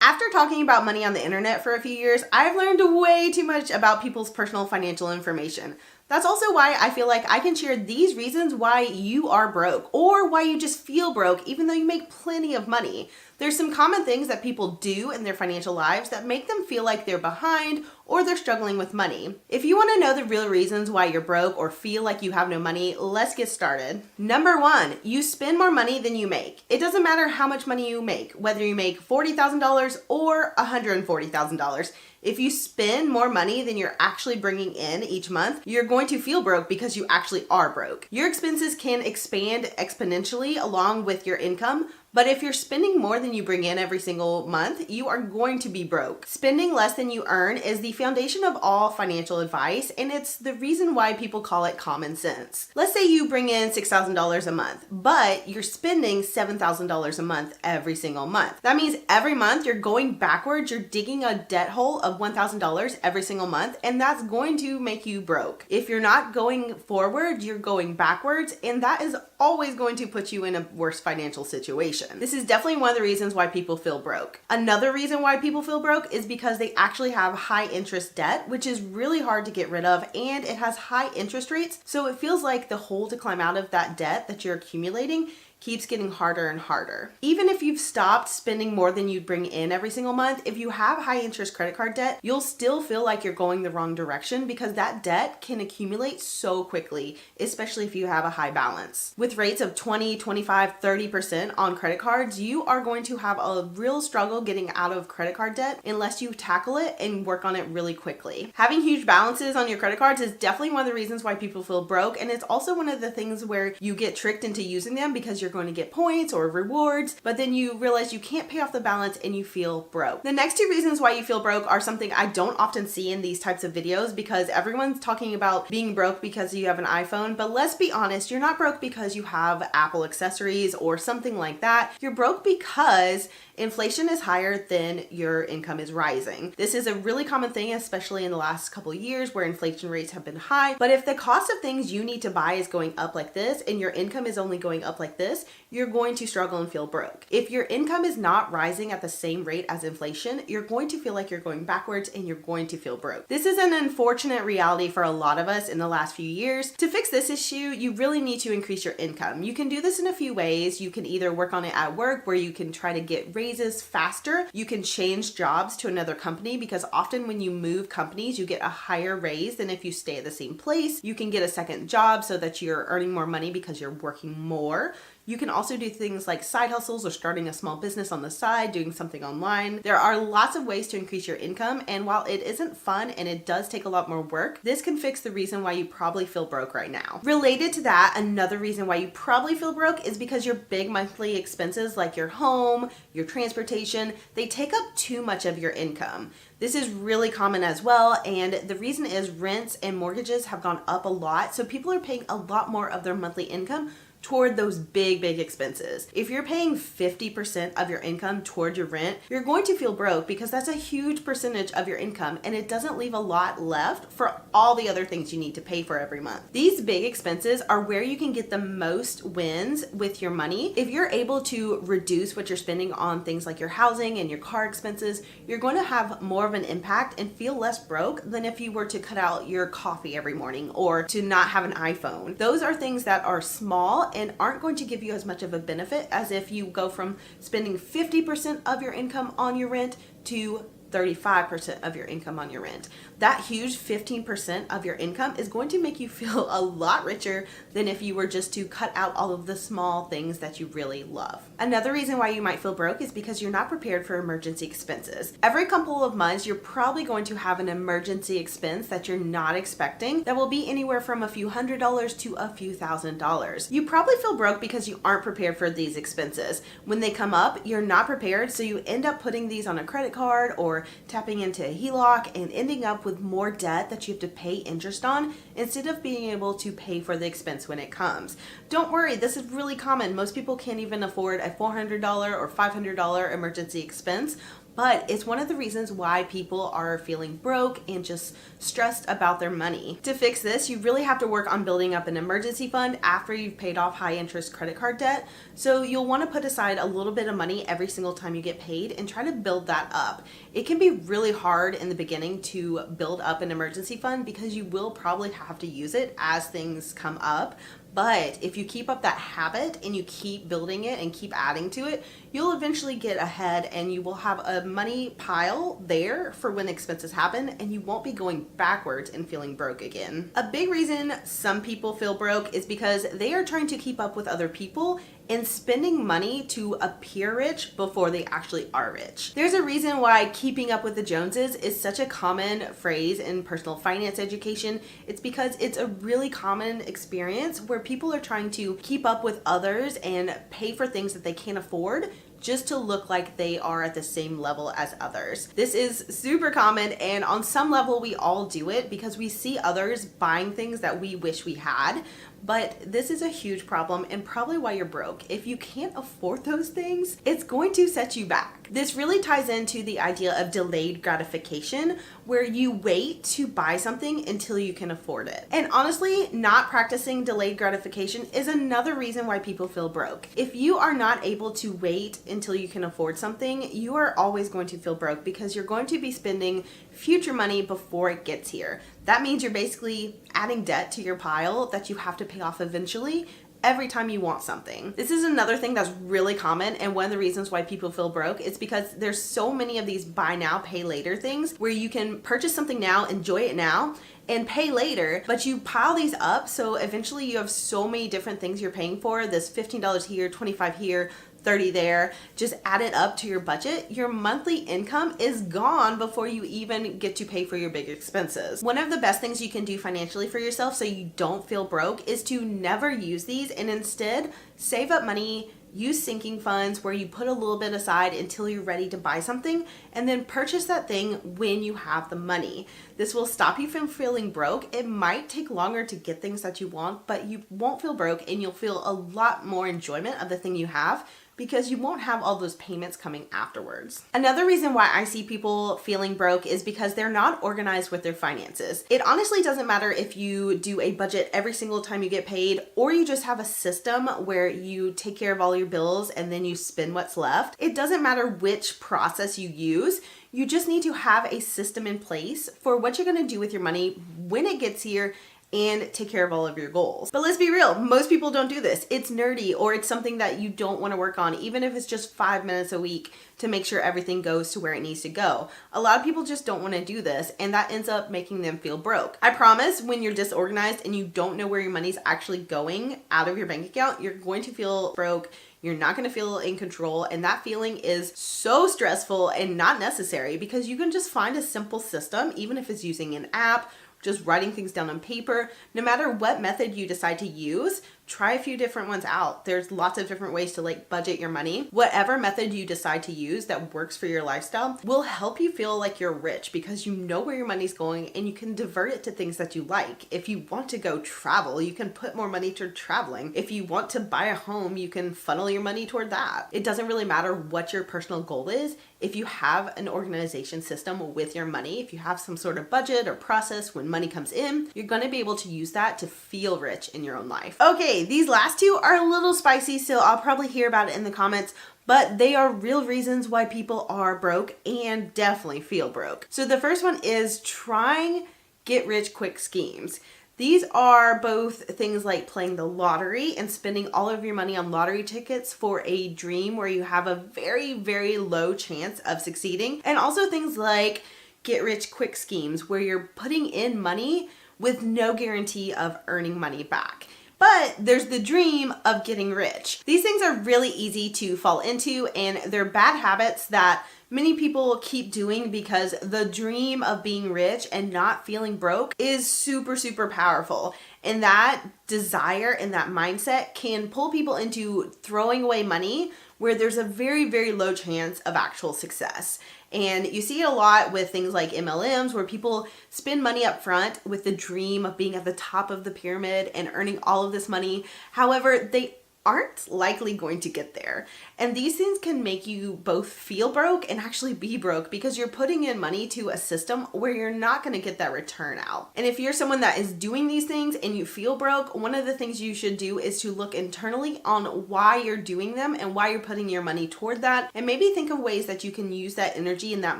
After talking about money on the internet for a few years, I've learned way too much about people's personal financial information. That's also why I feel like I can share these reasons why you are broke or why you just feel broke even though you make plenty of money. There's some common things that people do in their financial lives that make them feel like they're behind or they're struggling with money. If you want to know the real reasons why you're broke or feel like you have no money, let's get started. Number one, you spend more money than you make. It doesn't matter how much money you make, whether you make $40,000 or $140,000. If you spend more money than you're actually bringing in each month, you're going to feel broke because you actually are broke. Your expenses can expand exponentially along with your income, but if you're spending more than you bring in every single month, you are going to be broke. Spending less than you earn is the foundation of all financial advice, and it's the reason why people call it common sense. Let's say you bring in $6,000 a month, but you're spending $7,000 a month every single month. That means every month you're going backwards, you're digging a debt hole of $1,000 every single month, and that's going to make you broke. If you're not going forward, you're going backwards, and that is always going to put you in a worse financial situation. This is definitely one of the reasons why people feel broke. Another reason why people feel broke is because they actually have high interest debt, which is really hard to get rid of, and it has high interest rates, so it feels like the hole to climb out of that debt that you're accumulating keeps getting harder and harder. Even if you've stopped spending more than you bring in every single month, if you have high interest credit card debt, you'll still feel like you're going the wrong direction because that debt can accumulate so quickly, especially if you have a high balance. With rates of 20, 25, 30% on credit cards, you are going to have a real struggle getting out of credit card debt unless you tackle it and work on it really quickly. Having huge balances on your credit cards is definitely one of the reasons why people feel broke, and it's also one of the things where you get tricked into using them because you're going to get points or rewards, but then you realize you can't pay off the balance and you feel broke. The next two reasons why you feel broke are something I don't often see in these types of videos because everyone's talking about being broke because you have an iPhone, but let's be honest, you're not broke because you have Apple accessories or something like that. You're broke because inflation is higher than your income is rising. This is a really common thing, especially in the last couple of years where inflation rates have been high. But if the cost of things you need to buy is going up like this and your income is only going up like this, you're going to struggle and feel broke. If your income is not rising at the same rate as inflation, you're going to feel like you're going backwards and you're going to feel broke. This is an unfortunate reality for a lot of us in the last few years. To fix this issue, you really need to increase your income. You can do this in a few ways. You can either work on it at work where you can try to get raises faster. You can change jobs to another company because often when you move companies, you get a higher raise than if you stay at the same place. You can get a second job so that you're earning more money because you're working more. You can also do things like side hustles or starting a small business on the side, doing something online. There are lots of ways to increase your income, and while it isn't fun and it does take a lot more work, this can fix the reason why you probably feel broke right now. Related to that, another reason why you probably feel broke is because your big monthly expenses like your home, your transportation, they take up too much of your income. This is really common as well, and the reason is rents and mortgages have gone up a lot, so people are paying a lot more of their monthly income toward those big expenses. If you're paying 50% of your income toward your rent, you're going to feel broke because that's a huge percentage of your income and it doesn't leave a lot left for all the other things you need to pay for every month. These big expenses are where you can get the most wins with your money. If you're able to reduce what you're spending on things like your housing and your car expenses, you're going to have more of an impact and feel less broke than if you were to cut out your coffee every morning or to not have an iPhone. Those are things that are small and aren't going to give you as much of a benefit as if you go from spending 50% of your income on your rent to 35% of your income on your rent. That huge 15% of your income is going to make you feel a lot richer than if you were just to cut out all of the small things that you really love. Another reason why you might feel broke is because you're not prepared for emergency expenses. Every couple of months, you're probably going to have an emergency expense that you're not expecting that will be anywhere from a few $100s to a few $1,000s. You probably feel broke because you aren't prepared for these expenses. When they come up, you're not prepared, so you end up putting these on a credit card or tapping into a HELOC and ending up with more debt that you have to pay interest on instead of being able to pay for the expense when it comes. Don't worry, this is really common. Most people can't even afford a $400 or $500 emergency expense, but it's one of the reasons why people are feeling broke and just stressed about their money. To fix this, you really have to work on building up an emergency fund after you've paid off high interest credit card debt. So you'll want to put aside a little bit of money every single time you get paid and try to build that up. It can be really hard in the beginning to build up an emergency fund because you will probably have to use it as things come up. But if you keep up that habit and you keep building it and keep adding to it, you'll eventually get ahead and you will have a money pile there for when expenses happen, and you won't be going backwards and feeling broke again. A big reason some people feel broke is because they are trying to keep up with other people and spending money to appear rich before they actually are rich. There's a reason why keeping up with the Joneses is such a common phrase in personal finance education. It's because it's a really common experience where people are trying to keep up with others and pay for things that they can't afford just to look like they are at the same level as others. This is super common, and on some level we all do it because we see others buying things that we wish we had. But this is a huge problem and probably why you're broke. If you can't afford those things, it's going to set you back. This really ties into the idea of delayed gratification, where you wait to buy something until you can afford it. And honestly, not practicing delayed gratification is another reason why people feel broke. If you are not able to wait until you can afford something, you are always going to feel broke because you're going to be spending future money before it gets here. That means you're basically adding debt to your pile that you have to pay off eventually every time you want something. This is another thing that's really common, and one of the reasons why people feel broke is because there's so many of these buy now, pay later things where you can purchase something now, enjoy it now, and pay later, but you pile these up, so eventually you have so many different things you're paying for. This $15 here, $25 here, $30 there, just add it up to your budget. Your monthly income is gone before you even get to pay for your big expenses. One of the best things you can do financially for yourself so you don't feel broke is to never use these and instead save up money. Use sinking funds where you put a little bit aside until you're ready to buy something and then purchase that thing when you have the money. This will stop you from feeling broke. It might take longer to get things that you want, but you won't feel broke and you'll feel a lot more enjoyment of the thing you have because you won't have all those payments coming afterwards. Another reason why I see people feeling broke is because they're not organized with their finances. It honestly doesn't matter if you do a budget every single time you get paid or you just have a system where you take care of all your bills and then you spend what's left. It doesn't matter which process you use. You just need to have a system in place for what you're gonna do with your money when it gets here and take care of all of your goals. But let's be real, most people don't do this. It's nerdy or it's something that you don't want to work on, even if it's just 5 minutes a week to make sure everything goes to where it needs to go. A lot of people just don't want to do this, and that ends up making them feel broke. I promise when you're disorganized and you don't know where your money's actually going out of your bank account, you're going to feel broke. You're not going to feel in control, and that feeling is so stressful and not necessary because you can just find a simple system, even if it's using an app, just writing things down on paper. No matter what method you decide to use, try a few different ones out. There's lots of different ways to budget your money. Whatever method you decide to use that works for your lifestyle will help you feel like you're rich because you know where your money's going and you can divert it to things that you like. If you want to go travel, you can put more money toward traveling. If you want to buy a home, you can funnel your money toward that. It doesn't really matter what your personal goal is. If you have an organization system with your money, if you have some sort of budget or process when money comes in, you're going to be able to use that to feel rich in your own life. Okay, these last two are a little spicy, so I'll probably hear about it in the comments, but they are real reasons why people are broke and definitely feel broke. So the first one is trying get rich quick schemes. These are both things like playing the lottery and spending all of your money on lottery tickets for a dream where you have a very, very low chance of succeeding. And also things like get rich quick schemes where you're putting in money with no guarantee of earning money back. But there's the dream of getting rich. These things are really easy to fall into, and they're bad habits that many people keep doing because the dream of being rich and not feeling broke is super, super powerful. And that desire and that mindset can pull people into throwing away money where there's a very, very low chance of actual success. And you see it a lot with things like MLMs where people spend money up front with the dream of being at the top of the pyramid and earning all of this money. However, they aren't likely going to get there. And these things can make you both feel broke and actually be broke because you're putting in money to a system where you're not going to get that return out. And if you're someone that is doing these things and you feel broke, one of the things you should do is to look internally on why you're doing them and why you're putting your money toward that, and maybe think of ways that you can use that energy and that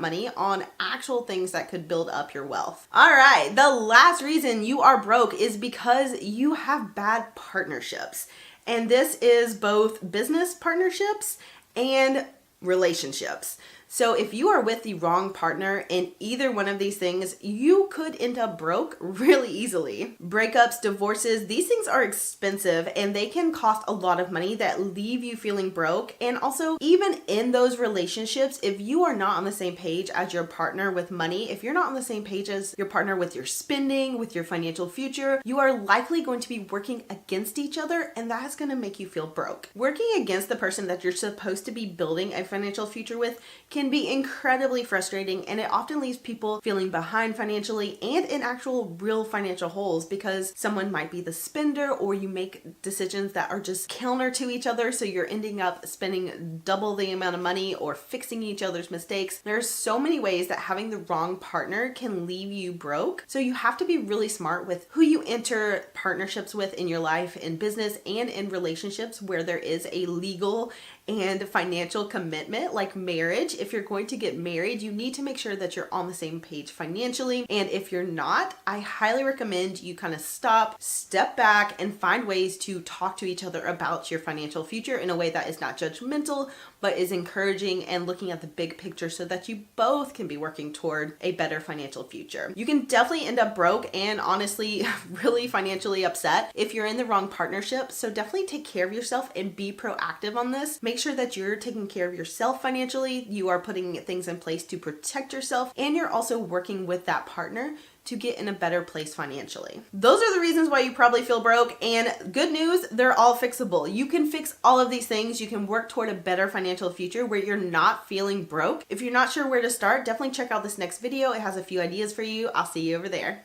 money on actual things that could build up your wealth. All right, the last reason you are broke is because you have bad partnerships. And this is both business partnerships and relationships. So if you are with the wrong partner in either one of these things, you could end up broke really easily. Breakups, divorces, these things are expensive and they can cost a lot of money that leave you feeling broke. And also, even in those relationships, if you are not on the same page as your partner with money, if you're not on the same page as your partner with your spending, with your financial future, you are likely going to be working against each other, and that's going to make you feel broke. Working against the person that you're supposed to be building a financial future with can be incredibly frustrating, and it often leaves people feeling behind financially and in actual real financial holes because someone might be the spender, or you make decisions that are just counter to each other, so you're ending up spending double the amount of money or fixing each other's mistakes. There's so many ways that having the wrong partner can leave you broke, so you have to be really smart with who you enter partnerships with in your life, in business and in relationships where there is a legal and financial commitment like marriage. If you're going to get married, you need to make sure that you're on the same page financially. And if you're not, I highly recommend you kind of step back, and find ways to talk to each other about your financial future in a way that is not judgmental, but is encouraging and looking at the big picture so that you both can be working toward a better financial future. You can definitely end up broke and honestly really financially upset if you're in the wrong partnership. So definitely take care of yourself and be proactive on this. Make sure that you're taking care of yourself financially, you are putting things in place to protect yourself, and you're also working with that partner to get in a better place financially. Those are the reasons why you probably feel broke, and good news, they're all fixable. You can fix all of these things. You can work toward a better financial future where you're not feeling broke. If you're not sure where to start, definitely check out this next video. It has a few ideas for you. I'll see you over there.